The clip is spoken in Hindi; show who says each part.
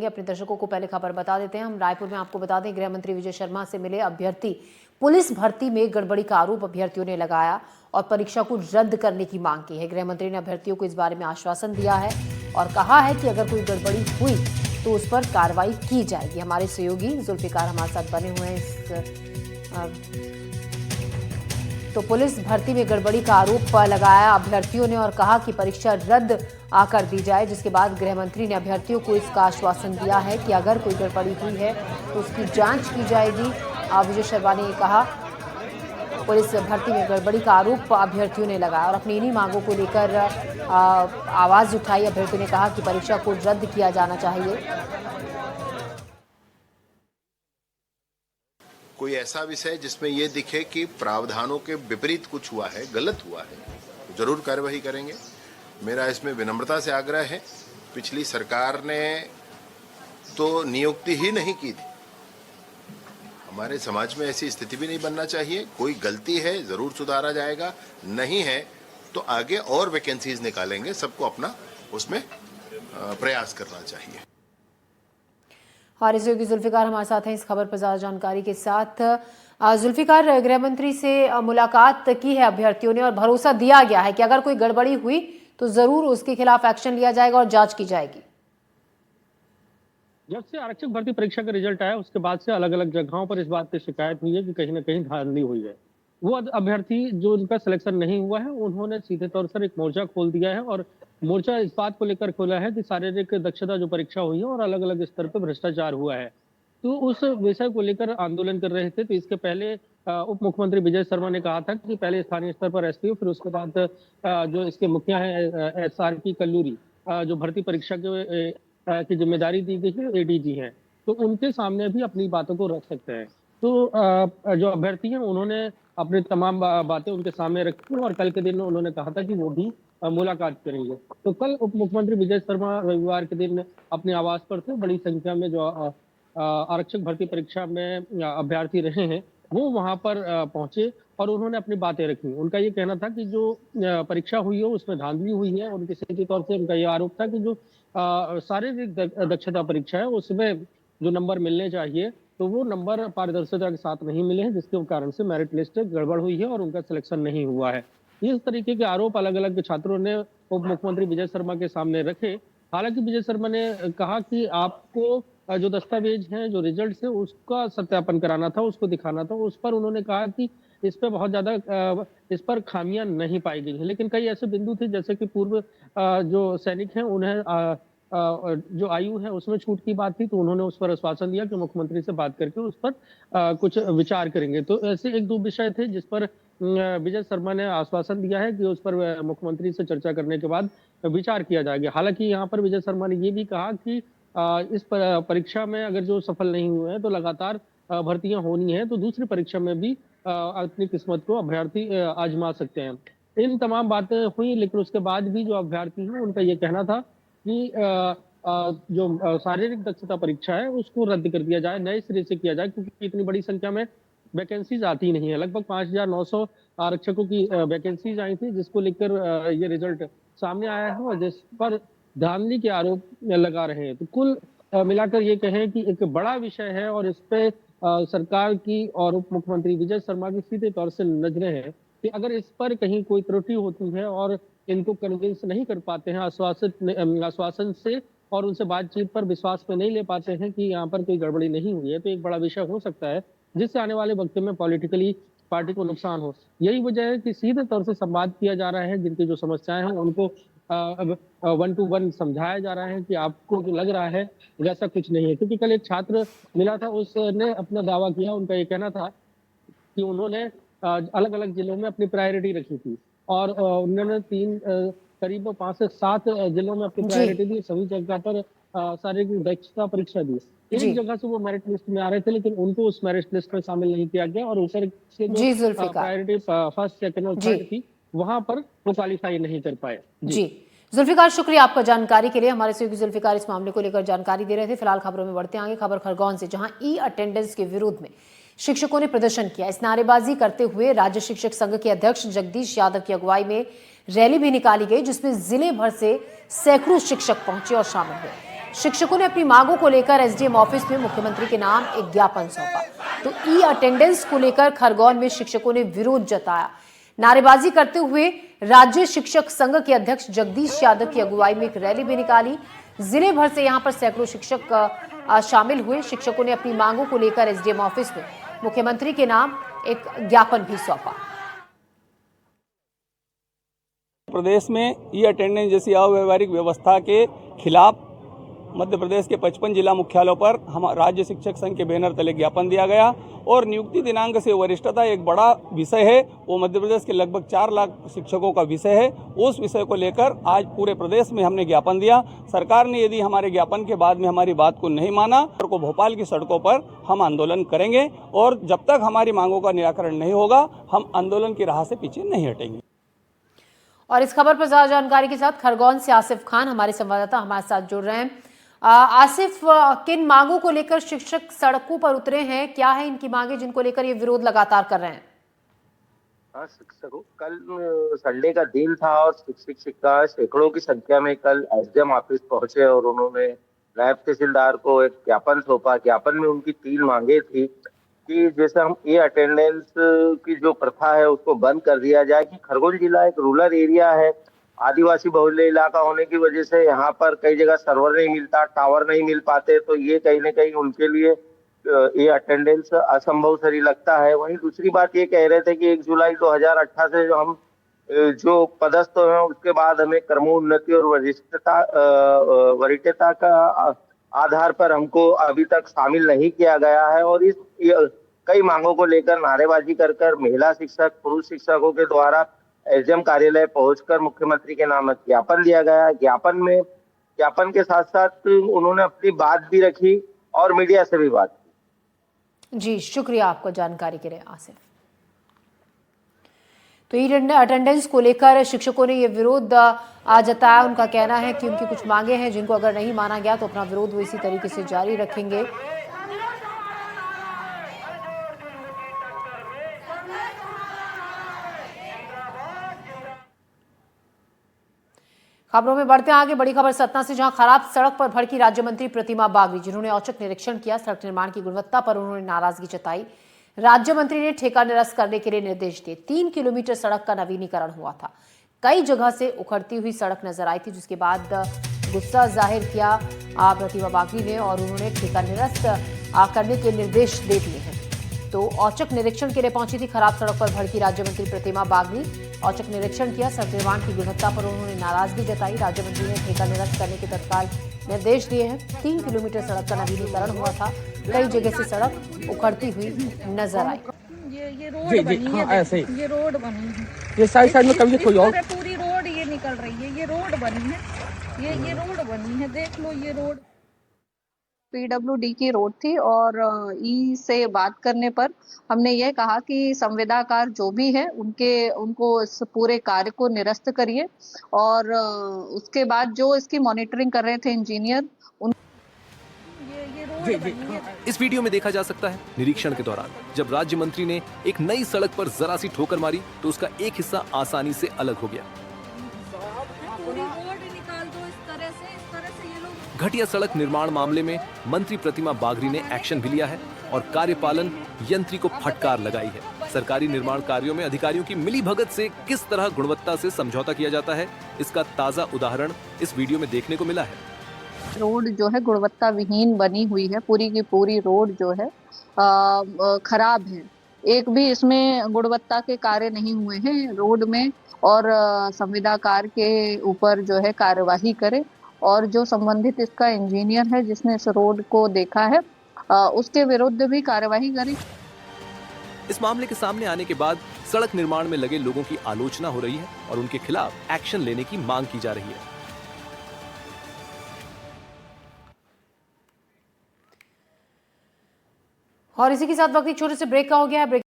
Speaker 1: अपने दर्शकों को पहले खबर बता देते हैं। हम रायपुर में आपको बता दें, गृह मंत्री विजय शर्मा से मिले अभ्यर्थी। पुलिस भर्ती में गड़बड़ी का आरोप अभ्यर्थियों ने लगाया और परीक्षा को रद्द करने की मांग की है। गृह मंत्री ने अभ्यर्थियों को इस बारे में आश्वासन दिया है और कहा है कि अगर कोई गड़बड़ी हुई तो उस पर कार्रवाई की जाएगी। हमारे सहयोगी जुल्फिकार हमारे साथ बने हुए हैं। तो पुलिस भर्ती में गड़बड़ी का आरोप लगाया अभ्यर्थियों ने और कहा कि परीक्षा रद्द कर दी जाए, जिसके बाद गृह मंत्री ने अभ्यर्थियों को इसका आश्वासन दिया है कि अगर कोई गड़बड़ी हुई है तो उसकी जांच की जाएगी। विजय शर्मा ने कहा पुलिस भर्ती में गड़बड़ी का आरोप अभ्यर्थियों ने लगाया और अपनी इन्हीं मांगों को लेकर आवाज उठाई। अभ्यर्थियों ने कहा कि परीक्षा को रद्द किया जाना चाहिए।
Speaker 2: कोई ऐसा विषय जिसमें यह दिखे कि प्रावधानों के विपरीत कुछ हुआ है, गलत हुआ है, जरूर कार्यवाही करेंगे। मेरा इसमें विनम्रता से आग्रह है, पिछली सरकार ने तो नियुक्ति ही नहीं की थी। हमारे समाज में ऐसी स्थिति भी नहीं बनना चाहिए। कोई गलती है जरूर सुधारा जाएगा, नहीं है तो आगे और वैकेंसीज निकालेंगे। सबको अपना उसमें प्रयास करना चाहिए।
Speaker 1: हमारे सहयोगी जुल्फिकार हमारे साथ हैं इस खबर पर ज्यादा जानकारी के साथ। जुल्फिकार, गृह मंत्री से मुलाकात की है अभ्यर्थियों ने और भरोसा दिया गया है कि अगर कोई गड़बड़ी हुई तो जरूर उसके खिलाफ एक्शन लिया जाएगा और जांच की जाएगी।
Speaker 3: जब से आरक्षक भर्ती परीक्षा का रिजल्ट आया उसके बाद से अलग अलग जगहों पर इस बात की शिकायत हुई है कि कहीं ना कहीं धांधली हुई है। वो अभ्यर्थी जो उनका सिलेक्शन नहीं हुआ है उन्होंने सीधे तौर पर एक मोर्चा खोल दिया है और मोर्चा इस बात को लेकर खोला है कि शारीरिक दक्षता जो परीक्षा हुई है और अलग अलग स्तर पर भ्रष्टाचार हुआ है, तो उस विषय को लेकर आंदोलन कर रहे थे। तो इसके पहले उप मुख्यमंत्री विजय शर्मा ने कहा था कि पहले स्थानीय स्तर पर एसपीओ, फिर उसके बाद जो इसके मुखिया है SRP कल्लूरी, जो भर्ती परीक्षा की जिम्मेदारी दी गई है, ADG है, तो उनके सामने भी अपनी बातों को रख सकते हैं। तो जो अभ्यर्थी हैं उन्होंने अपनी तमाम बातें उनके सामने रखी और कल के दिन उन्होंने कहा था कि वो भी मुलाकात करेंगे। तो कल उप मुख्यमंत्री विजय शर्मा रविवार के दिन अपने आवास पर थे। बड़ी संख्या में जो आरक्षक भर्ती परीक्षा में अभ्यर्थी रहे हैं वो वहां पर पहुंचे और उन्होंने अपनी बातें रखी। उनका ये कहना था कि जो परीक्षा हुई है उसमें धांधली हुई है और किसी तौर से उनका ये आरोप था कि जो शारीरिक दक्षता परीक्षा है उसमें जो नंबर मिलने चाहिए तो वो नंबर पारदर्शिता के साथ नहीं मिले हैं, जिसके कारण से मेरिट लिस्ट गड़बड़ हुई है और उनका सिलेक्शन नहीं हुआ है। इस तरीके के आरोप अलग अलग छात्रों ने उप मुख्यमंत्री विजय शर्मा के सामने रखे। हालांकि विजय शर्मा ने कहा कि आपको जो दस्तावेज हैं, जो रिजल्ट है, उसका सत्यापन कराना था, उसको दिखाना था। उस पर उन्होंने कहा कि इस पर बहुत ज्यादा इस पर खामियां नहीं पाई गई हैं, लेकिन कई ऐसे बिंदु थे जैसे कि पूर्व जो सैनिक हैं उन्हें जो आयु है उसमें छूट की बात थी, तो उन्होंने उस पर आश्वासन दिया कि मुख्यमंत्री से बात करके उस पर कुछ विचार करेंगे। तो ऐसे एक दो विषय थे जिस पर विजय शर्मा ने आश्वासन दिया है कि उस पर मुख्यमंत्री से चर्चा करने के बाद विचार किया जाएगा। हालांकि यहाँ पर विजय शर्मा ने ये भी कहा कि इस परीक्षा में अगर जो सफल नहीं हुए हैं तो लगातार भर्तियां होनी है, तो दूसरी परीक्षा में भी अपनी किस्मत को अभ्यर्थी आजमा सकते हैं। इन तमाम बातें हुई, लेकिन उसके बाद भी जो अभ्यर्थी हैं उनका ये कहना था कि जो शारीरिक दक्षता परीक्षा है उसको रद्द कर दिया जाए, नए सिरे से किया जाए, क्योंकि इतनी बड़ी संख्या में वैकेंसीज आती नहीं है। लगभग 5900 आरक्षकों की वैकेंसीज आई थी, जिसको लेकर ये रिजल्ट सामने आया है और जिस पर धांधली के आरोप लगा रहे हैं। तो कुल मिलाकर ये कहें कि एक बड़ा विषय है और इस पे सरकार की और उप मुख्यमंत्री विजय शर्मा की सीधे तौर से नजरें हैं कि अगर इस पर कहीं कोई त्रुटि होती है और इनको कन्विंस नहीं कर पाते हैं आश्वासन से और उनसे बातचीत पर विश्वास पे नहीं ले पाते हैं कि यहाँ पर कोई गड़बड़ी नहीं हुई है, तो एक बड़ा विषय हो सकता है जिससे आने वाले वक्त में पॉलिटिकली पार्टी को नुकसान हो। यही वजह है कि सीधे तौर से संवाद किया जा रहा है, जिनकी जो समस्याएं हैं उनको 1-to-1 समझाया जा रहा है कि आपको जो लग रहा है वैसा कुछ नहीं है। क्योंकि कल एक छात्र मिला था, उसने अपना दावा किया। उनका ये कहना था कि उन्होंने अलग अलग जिलों में अपनी प्रायोरिटी रखी थी और उन्होंने करीब 5 से 7 जिलों में अपनी प्रायोरिटी दी। सभी जगह पर शारीरिक दक्षता परीक्षा दी। एक जगह से वो मेरिट लिस्ट में आ रहे थे, लेकिन उनको उस मेरिट लिस्ट में शामिल नहीं किया गया और ऊपर से जो प्रायोरिटी फर्स्ट, सेकंड और थर्ड थी वहां पर वो क्वालिफाई नहीं कर पाए।
Speaker 1: जी जुल्फिकार, शुक्रिया आपका जानकारी के लिए। हमारे सहयोगी जुल्फिकार इस मामले को लेकर जानकारी दे रहे थे। फिलहाल खबरों में बढ़ते आगे। खबर खरगोन से, जहां अटेंडेंस के विरोध में शिक्षकों ने प्रदर्शन किया। इस नारेबाजी करते हुए राज्य शिक्षक संघ के अध्यक्ष जगदीश यादव की अगुवाई में रैली भी निकाली गई, जिसमें जिले भर से सैकड़ों शिक्षक पहुंचे और शामिल हुए। शिक्षकों ने अपनी मांगों को लेकर एसडीएम ऑफिस में मुख्यमंत्री के नाम एक ज्ञापन सौंपा। तो ई अटेंडेंस को लेकर खरगोन में शिक्षकों ने विरोध जताया। नारेबाजी करते हुए राज्य शिक्षक संघ के अध्यक्ष जगदीश यादव की अगुवाई में एक रैली भी निकाली। जिले भर से यहां पर सैकड़ों शिक्षक शामिल हुए। शिक्षकों ने अपनी मांगों को लेकर एसडीएम ऑफिस में मुख्यमंत्री के नाम एक ज्ञापन भी सौंपा।
Speaker 4: प्रदेश में ई अटेंडेंस जैसी अव्यवहारिक व्यवस्था के खिलाफ मध्य प्रदेश के 55 जिला मुख्यालयों पर हम राज्य शिक्षक संघ के बैनर तले ज्ञापन दिया गया और नियुक्ति दिनांक से वरिष्ठता एक बड़ा विषय है। वो मध्य प्रदेश के लगभग 4 लाख शिक्षकों का विषय है। उस विषय को लेकर आज पूरे प्रदेश में हमने ज्ञापन दिया। सरकार ने यदि हमारे ज्ञापन के बाद में हमारी बात को नहीं माना तो भोपाल की सड़कों पर हम आंदोलन करेंगे और जब तक हमारी मांगों का निराकरण नहीं होगा हम आंदोलन की राह से पीछे नहीं हटेंगे।
Speaker 1: और इस खबर पर ज्यादा जानकारी के साथ खरगोन से आसिफ खान हमारे संवाददाता हमारे साथ जुड़ रहे हैं। आसिफ, किन मांगों को लेकर शिक्षक सड़कों पर उतरे हैं? क्या है इनकी मांगे जिनको लेकर ये विरोध लगातार कर रहे हैं?
Speaker 5: हाँ, शिक्षकों कल संडे का दिन था और शिक्षिका सैकड़ों की संख्या में कल एसडीएम ऑफिस पहुंचे और उन्होंने नायब तहसीलदार को एक ज्ञापन सौंपा। ज्ञापन में उनकी 3 मांगे थी कि जैसे हम ये अटेंडेंस की जो प्रथा है उसको बंद कर दिया जाए कि खरगोन जिला एक रूरल एरिया है, आदिवासी बहुल्य इलाका होने की वजह से यहाँ पर कई जगह सर्वर नहीं मिलता, टावर नहीं मिल पाते, तो ये कहीं ना कहीं उनके लिए ये अटेंडेंस असंभव सही लगता है। वहीं दूसरी बात ये कह रहे थे कि 1 जुलाई 2018 से जो हम जो पदस्थ हैं उसके बाद हमें क्रमोन्नति और वरीयता का आधार पर हमको अभी तक शामिल नहीं किया गया है और इस कई मांगों को लेकर नारेबाजी कर महिला शिक्षक पुरुष शिक्षकों के द्वारा एसडीएम कार्यालय पहुंचकर मुख्यमंत्री के नाम ज्ञापन दिया गया। ज्ञापन के साथ साथ उन्होंने अपनी बात भी रखी और मीडिया से भी बात की।
Speaker 1: जी, शुक्रिया आपको जानकारी के लिए आसिफ। तो ई अटेंडेंस को लेकर शिक्षकों ने ये विरोध जताया। उनका कहना है कि उनकी कुछ मांगे हैं जिनको अगर नहीं माना गया तो अपना विरोध वो इसी तरीके से जारी रखेंगे। खबरों में बढ़ते हैं आगे। बड़ी खबर सतना से, जहां खराब सड़क पर भड़की राज्य मंत्री प्रतिमा बागरी, जिन्होंने औचक निरीक्षण किया। सड़क निर्माण की गुणवत्ता पर उन्होंने नाराजगी जताई। राज्य मंत्री ने ठेका निरस्त करने के लिए निर्देश दिए। 3 किलोमीटर सड़क का नवीनीकरण हुआ था। कई जगह से उखड़ती हुई सड़क नजर आई थी, जिसके बाद गुस्सा जाहिर किया प्रतिमा बागरी ने और उन्होंने ठेका निरस्त करने के निर्देश दे दिए हैं। तो औचक निरीक्षण के लिए पहुंची थी खराब सड़क पर भड़की राज्य मंत्री प्रतिमा बागरी। औचक निरीक्षण किया। सड़क निर्माण की गुणवत्ता पर उन्होंने नाराजगी जताई। राज्य मंत्री ने ठेका निरस्त करने के तत्काल निर्देश दिए हैं। 3 किलोमीटर सड़क का नवीनीकरण हुआ था। कई जगह से सड़क उखड़ती हुई नजर आई।
Speaker 6: ये रोड बनी है, ऐसे ये रोड बनी है,
Speaker 4: ये साइड में कभी कोई और
Speaker 6: पूरी रोड ये निकल रही है, ये रोड बनी है, ये रोड बनी है, देख लो ये रोड पीडब्ल्यूडी की रोड थी। और ई से बात करने पर हमने ये कहा कि संविदाकार जो भी है उनको इस पूरे कार्य को निरस्त करिए और उसके बाद जो इसकी मॉनिटरिंग कर रहे थे इंजीनियर
Speaker 7: इस वीडियो में देखा जा सकता है निरीक्षण के दौरान जब राज्य मंत्री ने एक नई सड़क पर जरा सी ठोकर मारी तो उसका एक हिस्सा आसानी से अलग हो गया। घटिया सड़क निर्माण मामले में मंत्री प्रतिमा बागरी ने एक्शन भी लिया है और कार्यपालन यंत्री को फटकार लगाई है। सरकारी निर्माण कार्यों में अधिकारियों की मिलीभगत से किस तरह गुणवत्ता से समझौता किया जाता है, इसका ताजा उदाहरण इस वीडियो में देखने को मिला है।
Speaker 6: रोड जो है गुणवत्ता विहीन बनी हुई है, पूरी की पूरी रोड जो है खराब है। एक भी इसमें गुणवत्ता के कार्य नहीं हुए हैं रोड में और संविदाकार के ऊपर जो है कार्यवाही करे और जो संबंधित इसका इंजीनियर है जिसने इस रोड को देखा है उसके विरुद्ध भी कार्यवाही करें।
Speaker 7: इस मामले के सामने आने के बाद सड़क निर्माण में लगे लोगों की आलोचना हो रही है और उनके खिलाफ एक्शन लेने की मांग की जा रही है।
Speaker 1: और इसी के साथ वक्त एक छोटे से ब्रेक का हो गया है।